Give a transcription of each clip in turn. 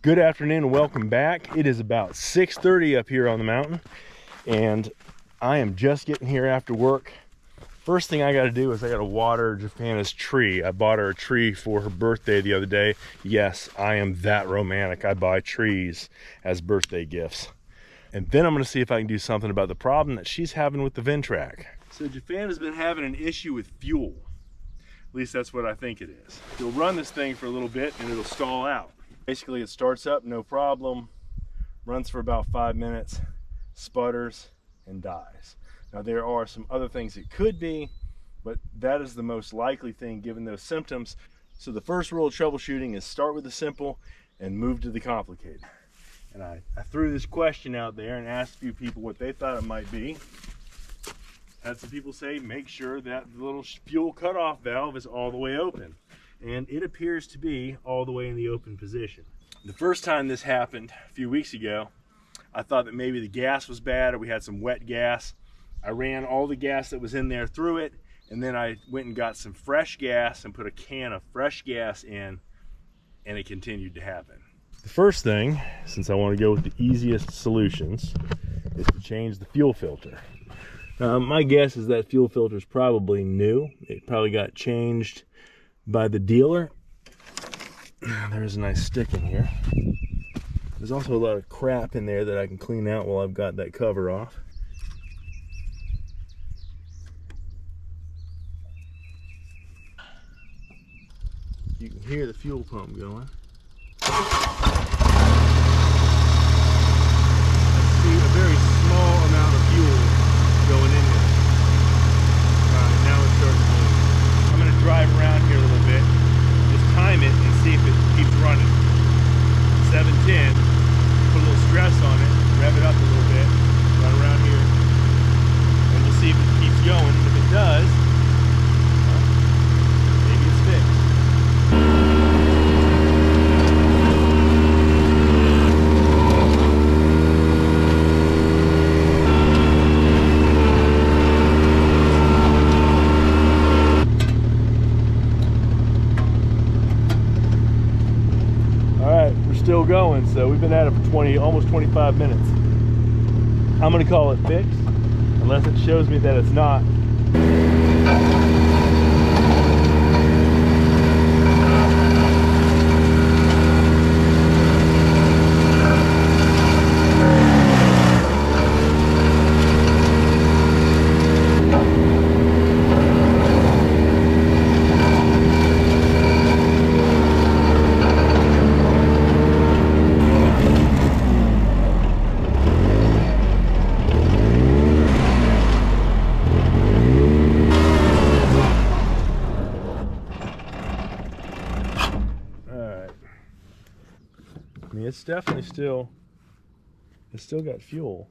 Good afternoon and welcome back. It is about 6:30 up here on the mountain and I am just getting here after work. First thing I got to do is I got to water Jafana's tree. I bought her a tree for her birthday the other day. Yes, I am that romantic. I buy trees as birthday gifts. And then I'm going to see if I can do something about the problem that she's having with the Ventrac. So Jafana's been having an issue with fuel. At least that's what I think it is. You'll run this thing for a little bit and it'll stall out. Basically it starts up, no problem, runs for about 5 minutes, sputters, and dies. Now there are some other things it could be, but that is the most likely thing given those symptoms. So the first rule of troubleshooting is start with the simple and move to the complicated. And I threw this question out there and asked a few people what they thought it might be. Had some people say make sure that the little fuel cutoff valve is all the way open. And it appears to be all the way in the open position. The first time this happened a few weeks ago, I thought that maybe the gas was bad or we had some wet gas. I ran all the gas that was in there through it, and then I went and got some fresh gas and put a can of fresh gas in, and it continued to happen. The first thing, since I want to go with the easiest solutions, is to change the fuel filter. My guess is that fuel filter is probably new. It probably got changed by the dealer. There's a nice stick in here. There's also a lot of crap in there that I can clean out while I've got that cover off. You can hear the fuel pump going. I see a very small amount of fuel going in there. Alright, now it's starting to move. I'm going to drive around here a little bit, just time it and see if it keeps running. 710, put a little stress on it, rev it up a little bit, run around here, and we'll see if it keeps going. If it does, well, maybe it's fixed. Still going, so we've been at it for almost 25 minutes. I'm gonna call it fixed unless it shows me that it's not. I mean, it's definitely still got fuel.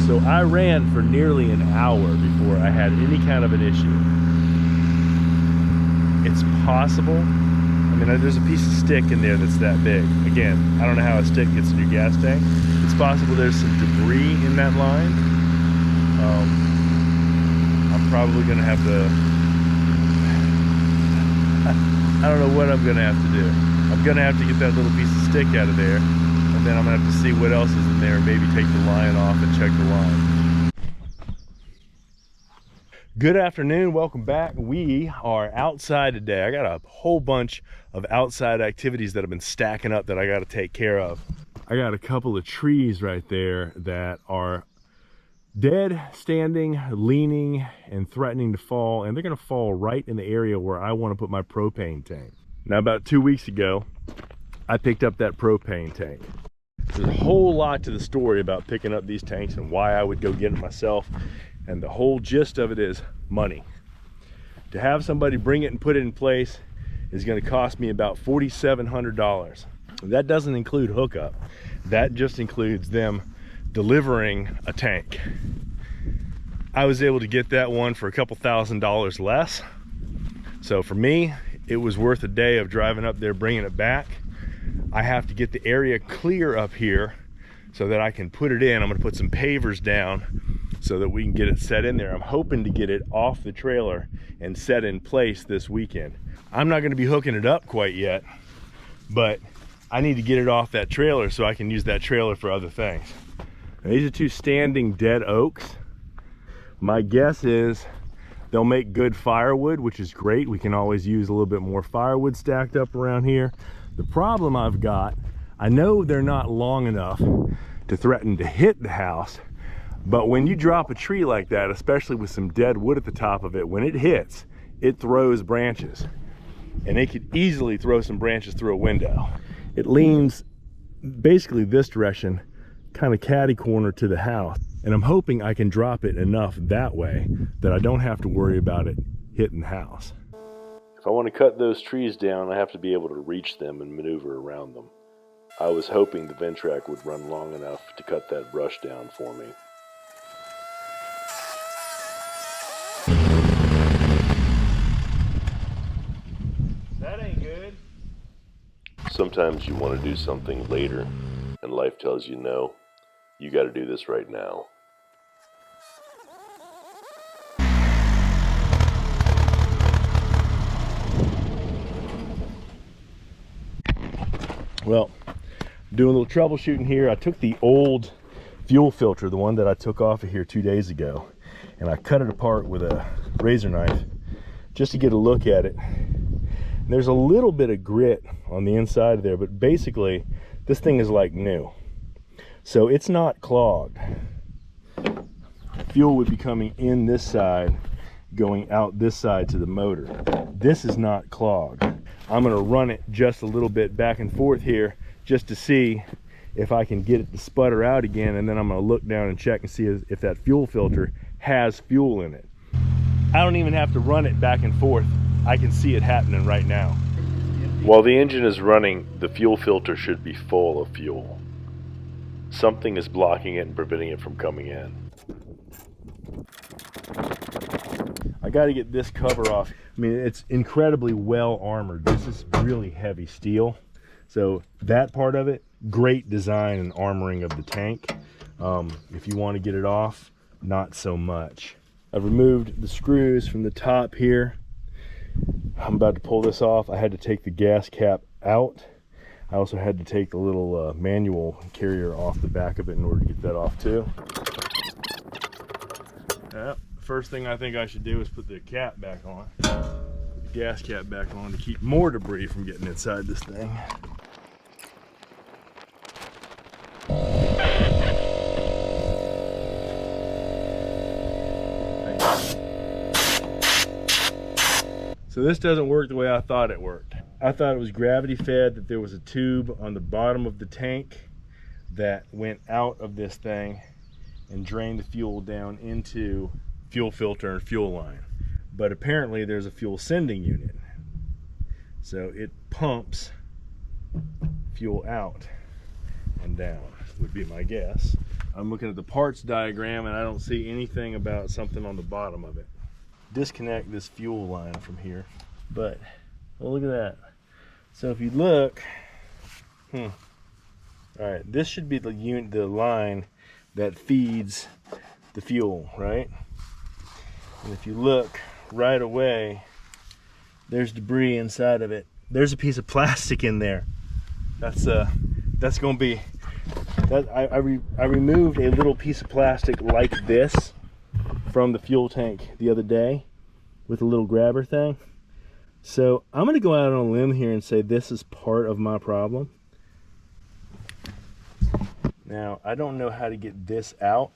So I ran for nearly an hour before I had any kind of an issue. It's possible. I mean, there's a piece of stick in there that's that big. Again, I don't know how a stick gets in your gas tank. It's possible there's some debris in that line. I'm probably gonna have to, I don't know what I'm gonna have to do. I'm gonna have to get that little piece of stick out of there, and then I'm gonna have to see what else is in there and maybe take the line off and check the line. Good afternoon, welcome back. We are outside today. I got a whole bunch of outside activities that have been stacking up that I got to take care of. I got a couple of trees right there that are dead, standing, leaning, and threatening to fall, and they're going to fall right in the area where I want to put my propane tank. Now, about 2 weeks ago, I picked up that propane tank. There's a whole lot to the story about picking up these tanks and why I would go get it myself, and the whole gist of it is money. To have somebody bring it and put it in place is going to cost me about $4,700. That doesn't include hookup. That just includes them delivering a tank. I was able to get that one for a couple $1,000s less. So for me, it was worth a day of driving up there, bringing it back. I have to get the area clear up here so that I can put it in. I'm going to put some pavers down so that we can get it set in there. I'm hoping to get it off the trailer and set in place this weekend. I'm not going to be hooking it up quite yet, but I need to get it off that trailer so I can use that trailer for other things. Now, these are two standing dead oaks. My guess is they'll make good firewood, which is great. We can always use a little bit more firewood stacked up around here. The problem I've got, I know they're not long enough to threaten to hit the house, but when you drop a tree like that, especially with some dead wood at the top of it, when it hits, it throws branches. And it could easily throw some branches through a window. It leans basically this direction, kind of catty corner to the house. And I'm hoping I can drop it enough that way that I don't have to worry about it hitting the house. If I want to cut those trees down, I have to be able to reach them and maneuver around them. I was hoping the Ventrac would run long enough to cut that brush down for me. That ain't good. Sometimes you want to do something later, and life tells you no. You got to do this right now. Well, doing a little troubleshooting here. I took the old fuel filter, the one that I took off of here 2 days ago, and I cut it apart with a razor knife just to get a look at it. And there's a little bit of grit on the inside there, but basically this thing is like new. So it's not clogged. Fuel would be coming in this side, going out this side to the motor. This is not clogged. I'm gonna run it just a little bit back and forth here just to see if I can get it to sputter out again, and then I'm gonna look down and check and see if that fuel filter has fuel in it. I don't even have to run it back and forth. I can see it happening right now. While the engine is running, the fuel filter should be full of fuel. Something is blocking it and preventing it from coming in. I got to get this cover off. I mean, it's incredibly well armored. This is really heavy steel. So that part of it, great design and armoring of the tank. If you want to get it off, not so much. I've removed the screws from the top here. I'm about to pull this off. I had to take the gas cap out. I also had to take the little manual carrier off the back of it in order to get that off too. First thing I think I should do is put the cap back on. Put the gas cap back on to keep more debris from getting inside this thing. So this doesn't work the way I thought it worked. I thought it was gravity fed, that there was a tube on the bottom of the tank that went out of this thing and drained the fuel down into fuel filter and fuel line. But apparently there's a fuel sending unit. So it pumps fuel out and down, would be my guess. I'm looking at the parts diagram and I don't see anything about something on the bottom of it. Disconnect this fuel line from here, but well, look at that. So if you look, all right, this should be the unit, the line that feeds the fuel, right? And if you look right away, there's debris inside of it. There's a piece of plastic in there. That's going to be that. I removed a little piece of plastic like this from the fuel tank the other day with a little grabber thing. So I'm going to go out on a limb here and say this is part of my problem. Now, I don't know how to get this out.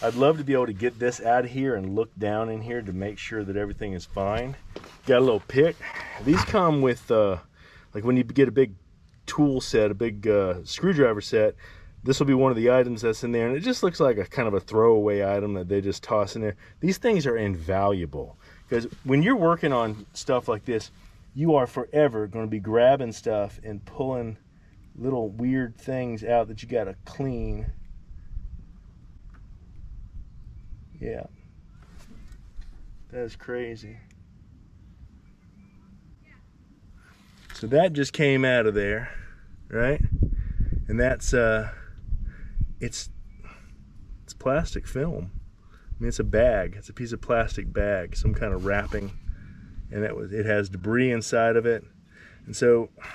I'd love to be able to get this out of here and look down in here to make sure that everything is fine. Got a little pick. These come with, like when you get a big tool set, a big screwdriver set, this will be one of the items that's in there, and it just looks like a kind of a throwaway item that they just toss in there. These things are invaluable, because when you're working on stuff like this, you are forever going to be grabbing stuff and pulling little weird things out that you got to clean. Yeah, that is crazy. So that just came out of there, right? And that's it's plastic film. mean, it's a bag. It's a piece of plastic bag, some kind of wrapping, and it has debris inside of it. And so, I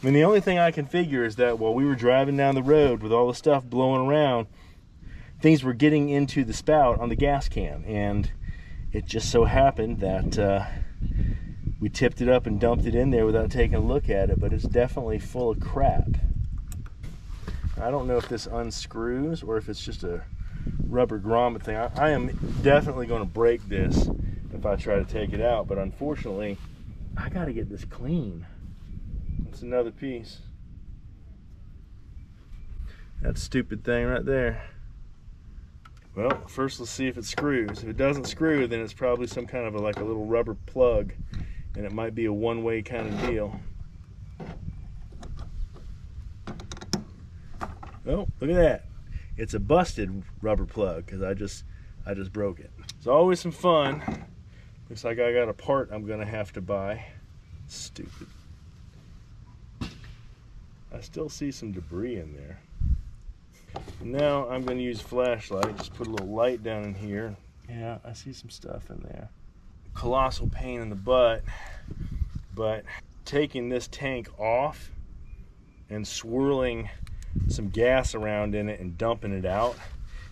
mean, the only thing I can figure is that while we were driving down the road with all the stuff blowing around, things were getting into the spout on the gas can, and it just so happened that we tipped it up and dumped it in there without taking a look at it, but it's definitely full of crap. I don't know if this unscrews or if it's just a rubber grommet thing. I am definitely going to break this if I try to take it out, but unfortunately I got to get this clean. That's another piece. That stupid thing right there. Well, first let's see if it screws. If it doesn't screw, then it's probably some kind of like a little rubber plug, and it might be a one-way kind of deal. Oh, look at that. It's a busted rubber plug because I just broke it. It's always some fun. Looks like I got a part I'm gonna have to buy. Stupid. I still see some debris in there. Now I'm gonna use a flashlight. Just put a little light down in here. Yeah, I see some stuff in there. Colossal pain in the butt, but taking this tank off and swirling some gas around in it and dumping it out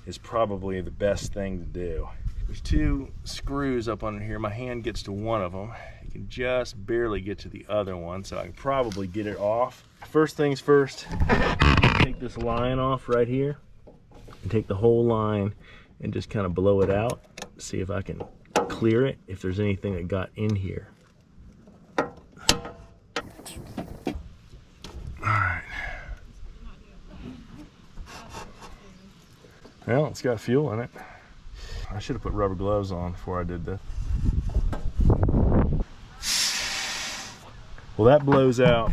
is probably the best thing to do. There's two screws up under here. My hand gets to one of them. You can just barely get to the other one, so I can probably get it off. First things first, take this line off right here and take the whole line and just kind of blow it out. See if I can clear it, if there's anything that got in here. Alright. Well, it's got fuel in it. I should have put rubber gloves on before I did this. Well, that blows out.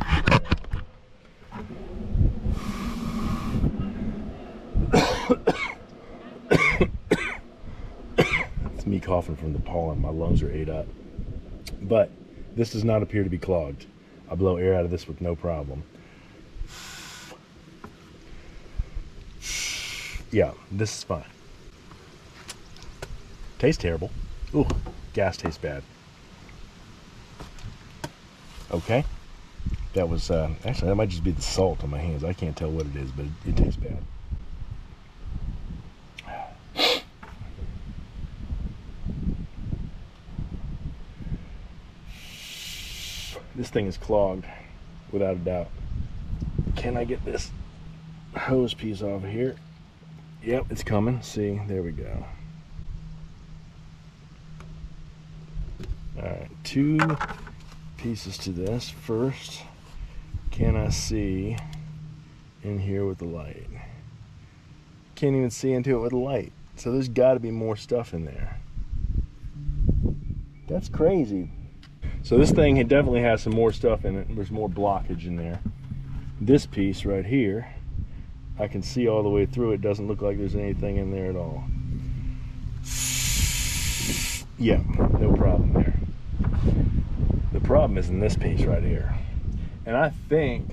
It's me coughing from the pollen. My lungs are ate up. But this does not appear to be clogged. I blow air out of this with no problem. Yeah, this is fine. Tastes terrible. Ooh, gas tastes bad. Okay. That was, actually, that might just be the salt on my hands. I can't tell what it is, but it tastes bad. This thing is clogged, without a doubt. Can I get this hose piece off of here? Yep, it's coming. See, there we go. Alright, two pieces to this. First, can I see in here with the light? Can't even see into it with the light. So there's got to be more stuff in there. That's crazy. So this thing, it definitely has some more stuff in it. There's more blockage in there. This piece right here, I can see all the way through. It doesn't look like there's anything in there at all. Yeah, no problem there. The problem is in this piece right here. And I think,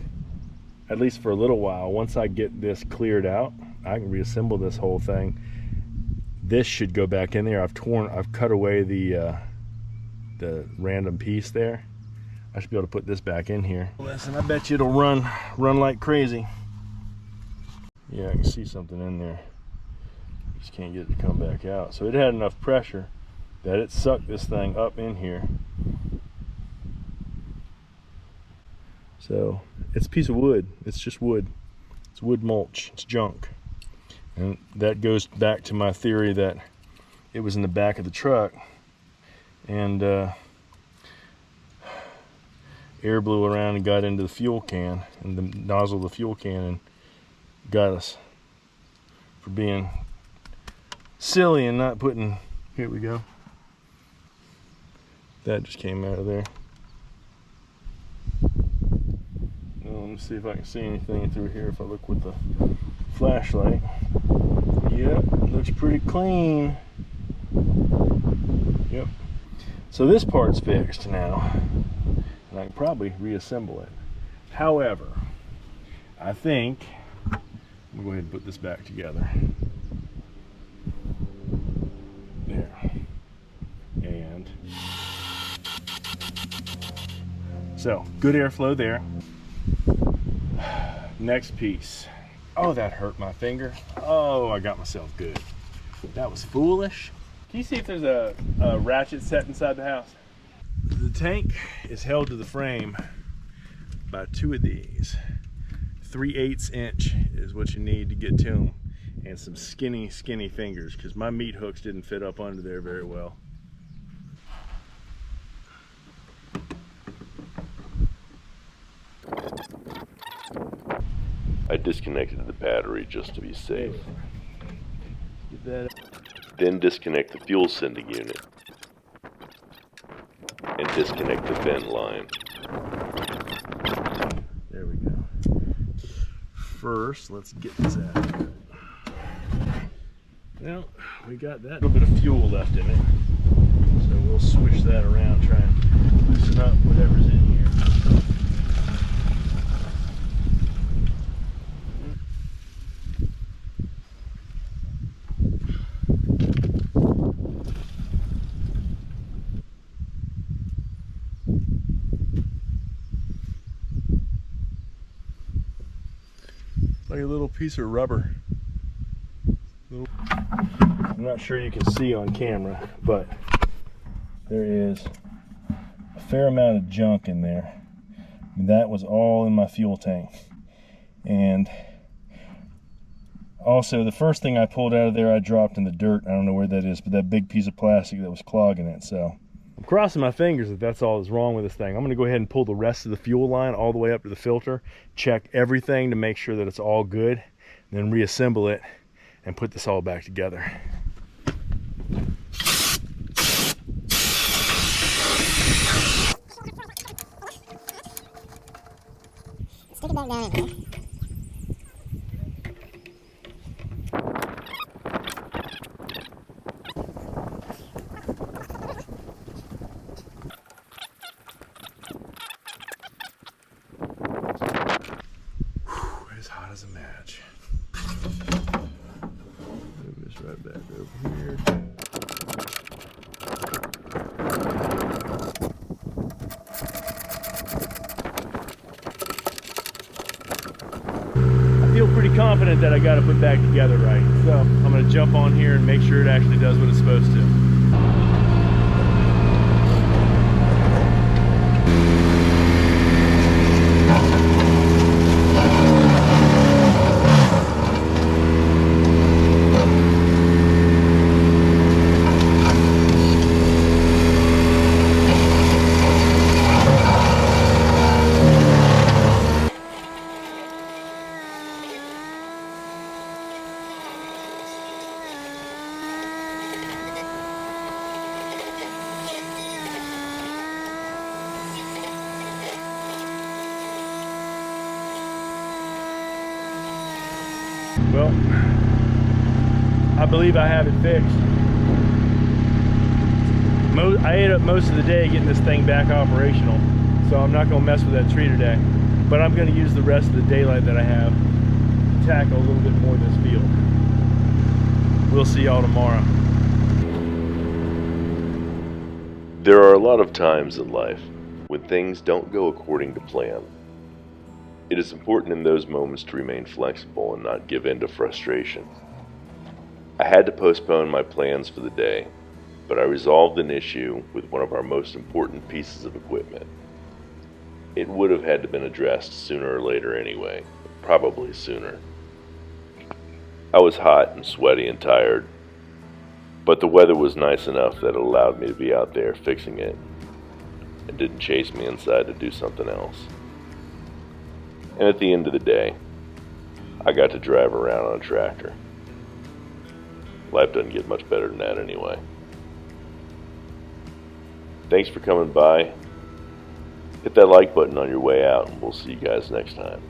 at least for a little while, once I get this cleared out, I can reassemble this whole thing. This should go back in there. I've cut away the random piece there. I should be able to put this back in here. Listen, I bet you it'll run like crazy. Yeah, I can see something in there. Just can't get it to come back out. So it had enough pressure that it sucked this thing up in here. So it's a piece of wood. It's just wood. It's wood mulch. It's junk. And that goes back to my theory that it was in the back of the truck and air blew around and got into the fuel can and the nozzle of the fuel can and got us for being silly and not putting, here we go. That just came out of there. Now, let me see if I can see anything through here if I look with the flashlight. Yep, looks pretty clean. Yep. So this part's fixed now, and I can probably reassemble it. However, I think I'm going to go ahead and put this back together. So good airflow there. Next piece. Oh, that hurt my finger. Oh, I got myself good. That was foolish. Can you see if there's a ratchet set inside the house? The tank is held to the frame by two of these. 3/8 inch is what you need to get to them, and some skinny fingers, because my meat hooks didn't fit up under there very well. I disconnected the battery just to be safe. Get that. Then disconnect the fuel sending unit and disconnect the vent line. There we go. First, let's get this out. Well, we got that little bit of fuel left in it, so we'll switch that around, try and loosen up whatever's in here. Like a little piece of rubber. I'm not sure you can see on camera, but there is a fair amount of junk in there. And that was all in my fuel tank. And also, the first thing I pulled out of there, I dropped in the dirt. I don't know where that is, but that big piece of plastic that was clogging it. So I'm crossing my fingers that that's all that's wrong with this thing. I'm going to go ahead and pull the rest of the fuel line all the way up to the filter, check everything to make sure that it's all good, then reassemble it and put this all back together. Stick it back down in there. As hot as a match. Move this right back over here. I feel pretty confident that I got it put back together right. So I'm going to jump on here and make sure it actually does what it's supposed to. Well, I believe I have it fixed. I ate up most of the day getting this thing back operational, so I'm not going to mess with that tree today. But I'm going to use the rest of the daylight that I have to tackle a little bit more of this field. We'll see y'all tomorrow. There are a lot of times in life when things don't go according to plan. It is important in those moments to remain flexible and not give in to frustration. I had to postpone my plans for the day, but I resolved an issue with one of our most important pieces of equipment. It would have had to been addressed sooner or later anyway, probably sooner. I was hot and sweaty and tired, but the weather was nice enough that it allowed me to be out there fixing it and didn't chase me inside to do something else. And at the end of the day, I got to drive around on a tractor. Life doesn't get much better than that anyway. Thanks for coming by. Hit that like button on your way out, and we'll see you guys next time.